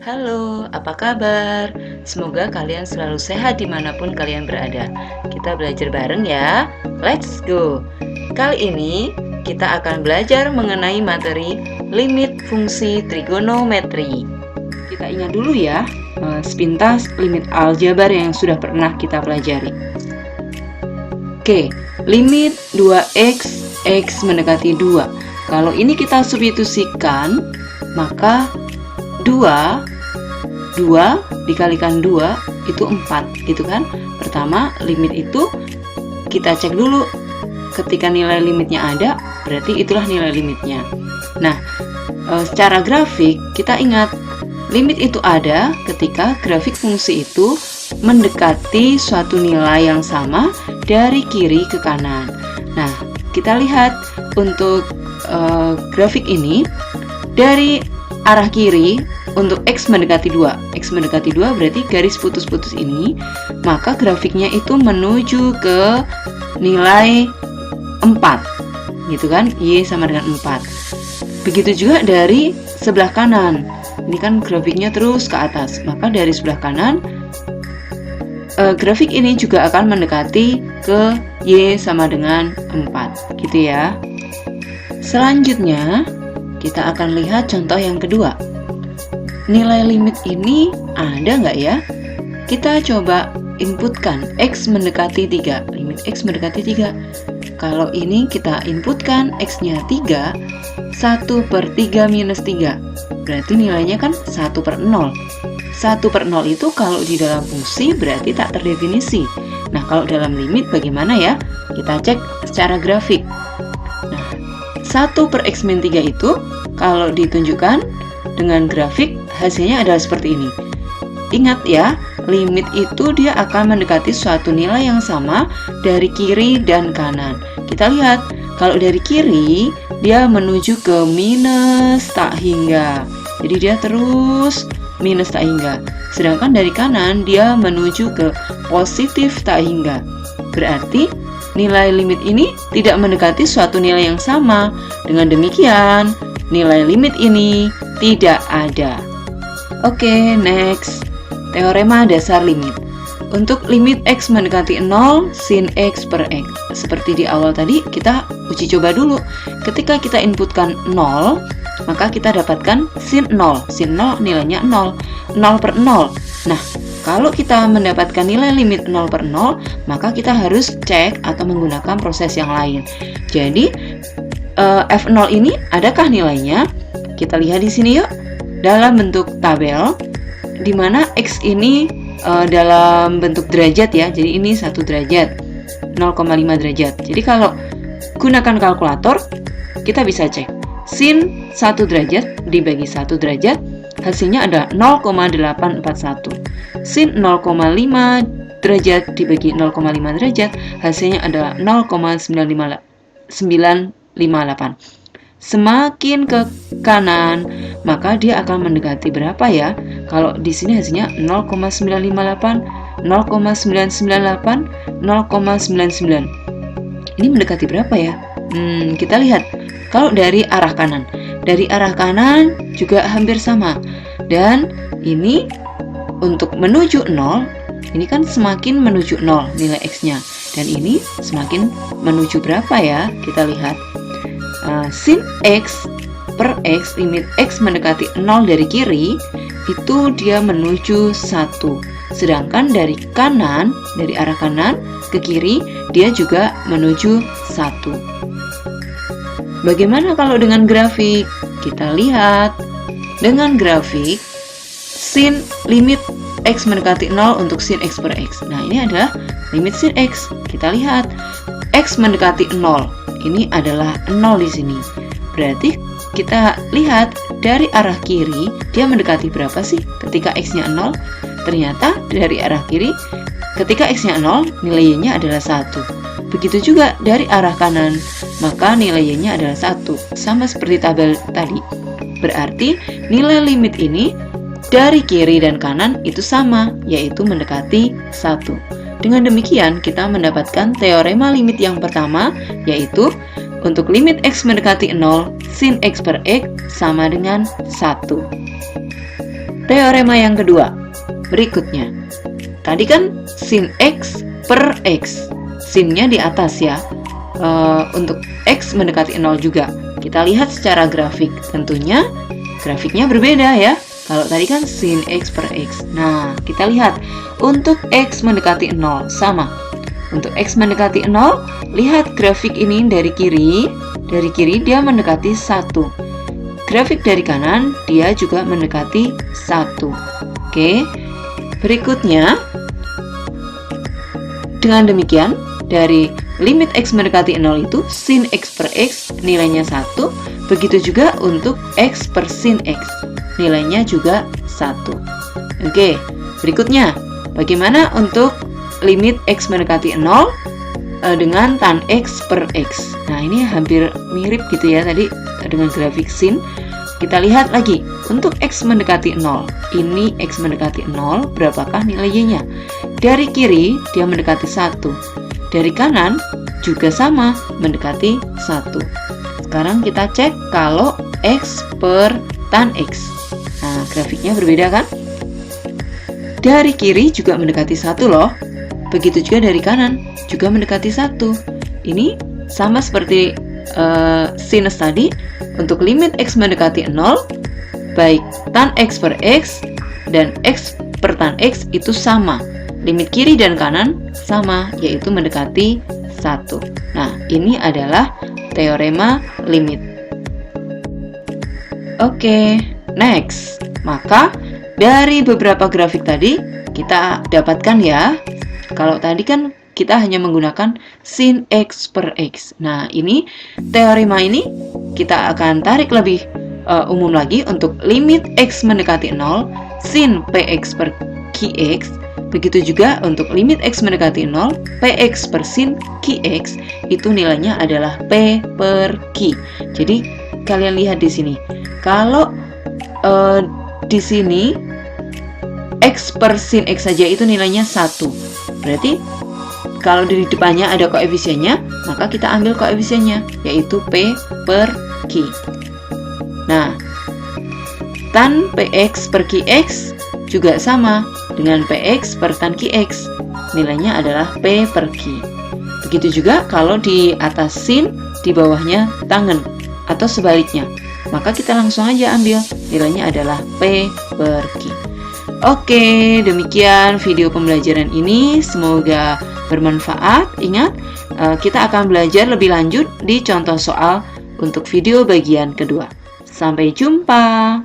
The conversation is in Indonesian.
Halo, apa kabar? Semoga kalian selalu sehat dimanapun kalian berada. Kita belajar bareng ya. Let's go! Kali ini kita akan belajar mengenai materi limit fungsi trigonometri. Kita ingat dulu ya, sepintas limit aljabar yang sudah pernah kita pelajari. Oke, limit 2x, x mendekati 2. Kalau ini kita substitusikan, maka 2 dikalikan 2 itu 4 gitu kan. Pertama, limit itu kita cek dulu. Ketika nilai limitnya ada, berarti itulah nilai limitnya. Nah, secara grafik kita ingat limit itu ada ketika grafik fungsi itu mendekati suatu nilai yang sama dari kiri ke kanan. Nah, kita lihat untuk grafik ini dari arah kiri untuk X mendekati 2. X mendekati 2 berarti garis putus-putus ini, maka grafiknya itu menuju ke nilai 4 gitu kan, Y sama dengan 4. Begitu juga dari sebelah kanan. Ini kan grafiknya terus ke atas, maka dari sebelah kanan grafik ini juga akan mendekati ke Y sama dengan 4 gitu ya. Selanjutnya kita akan lihat contoh yang kedua. Nilai limit ini ada nggak ya? Kita coba inputkan X mendekati 3. Limit X mendekati 3. Kalau ini kita inputkan X-nya 3, 1/3 minus 3. Berarti nilainya kan 1/0. 1/0 itu kalau di dalam fungsi berarti tak terdefinisi. Nah, kalau dalam limit bagaimana ya? Kita cek secara grafik. Nah, 1/x-3 itu kalau ditunjukkan dengan grafik hasilnya adalah seperti ini. Ingat ya, limit itu dia akan mendekati suatu nilai yang sama dari kiri dan kanan. Kita lihat, kalau dari kiri dia menuju ke minus tak hingga. Jadi dia terus minus tak hingga. Sedangkan dari kanan dia menuju ke positif tak hingga. Berarti nilai limit ini tidak mendekati suatu nilai yang sama. Dengan demikian, nilai limit ini tidak ada. Oke, next. Teorema dasar limit. Untuk limit X mendekati 0, sin X per X. Seperti di awal tadi, kita uji coba dulu. Ketika kita inputkan 0, maka kita dapatkan sin 0. Sin 0 nilainya 0. 0/0. Nah, kalau kita mendapatkan nilai limit 0/0, maka kita harus cek atau menggunakan proses yang lain. Jadi, F0 ini adakah nilainya? Kita lihat di sini yuk. Dalam bentuk tabel, di mana X ini dalam bentuk derajat ya. Jadi ini 1 derajat, 0,5 derajat. Jadi kalau gunakan kalkulator, kita bisa cek. Sin 1 derajat dibagi 1 derajat, hasilnya ada 0,841. Sin 0,5 derajat dibagi 0,5 derajat, hasilnya adalah 0,958. Semakin ke kanan, maka dia akan mendekati berapa ya? Kalau di sini hasilnya 0,958, 0,998, 0,99. Ini mendekati berapa ya? Kita lihat. Kalau dari arah kanan. Dari arah kanan juga hampir sama. Dan ini untuk menuju 0, ini kan semakin menuju 0 nilai X-nya. Dan ini semakin menuju berapa ya? Kita lihat. Sin X per X, limit X mendekati 0 dari kiri, itu dia menuju 1. Sedangkan dari kanan, dari arah kanan ke kiri, dia juga menuju 1. Bagaimana kalau dengan grafik? Kita lihat. Dengan grafik, sin limit X mendekati 0 untuk sin X per X. Nah, ini adalah limit sin X. Kita lihat. X mendekati 0. Ini adalah 0 di sini. Berarti kita lihat dari arah kiri dia mendekati berapa sih ketika X-nya 0? Ternyata dari arah kiri ketika X-nya 0 nilai Y-nya adalah 1. Begitu juga dari arah kanan, maka nilai Y-nya adalah 1. Sama seperti tabel tadi. Berarti nilai limit ini dari kiri dan kanan itu sama, yaitu mendekati 1. Dengan demikian, kita mendapatkan teorema limit yang pertama, yaitu untuk limit X mendekati 0, sin X per X sama dengan 1. Teorema yang kedua, berikutnya. Tadi kan sin X per X. Sinnya di atas ya. Untuk X mendekati 0 juga. Kita lihat secara grafik. Tentunya grafiknya berbeda ya. Kalau tadi kan sin X per X. Nah, kita lihat. Untuk X mendekati 0, sama. Untuk X mendekati 0, lihat grafik ini dari kiri. Dari kiri dia mendekati 1. Grafik dari kanan, dia juga mendekati 1. Oke, berikutnya, dengan demikian, dari limit X mendekati 0 itu, sin X per X nilainya 1. Begitu juga untuk X per sin X, nilainya juga 1. Oke, berikutnya, bagaimana untuk limit X mendekati 0 dengan tan X per X? Nah, ini hampir mirip gitu ya tadi dengan grafik sin. Kita lihat lagi, untuk X mendekati 0, ini X mendekati 0, berapakah nilainya? Dari kiri, dia mendekati 1. Dari kanan, juga sama, mendekati 1. Sekarang kita cek kalau X per tan X. Nah, grafiknya berbeda kan? Dari kiri juga mendekati 1 loh. Begitu juga dari kanan, juga mendekati 1. Ini sama seperti sinus tadi. Untuk limit X mendekati 0, baik tan X per X dan X per tan X itu sama. Limit kiri dan kanan sama, yaitu mendekati 1. Nah, ini adalah teorema limit. Oke, next. Maka, dari beberapa grafik tadi, kita dapatkan ya, kalau tadi kan kita hanya menggunakan sin X per X. Nah, ini teorema ini kita akan tarik lebih umum lagi untuk limit X mendekati 0, sin PX per QX. Begitu juga untuk limit X mendekati 0, PX per sin QX, itu nilainya adalah P per Q. Jadi, kalian lihat di sini. Kalau di sini, X per sin X saja itu nilainya 1. Berarti, kalau di depannya ada koefisiennya, maka kita ambil koefisiennya, yaitu P per Q. Nah, tan PX per QX juga sama dengan PX per tan QX. Nilainya adalah P per Q. Begitu juga kalau di atas sin, di bawahnya tangen, atau sebaliknya. Maka kita langsung aja ambil, nilainya adalah P per Q. Oke, demikian video pembelajaran ini. Semoga bermanfaat. Ingat, kita akan belajar lebih lanjut di contoh soal untuk video bagian kedua. Sampai jumpa.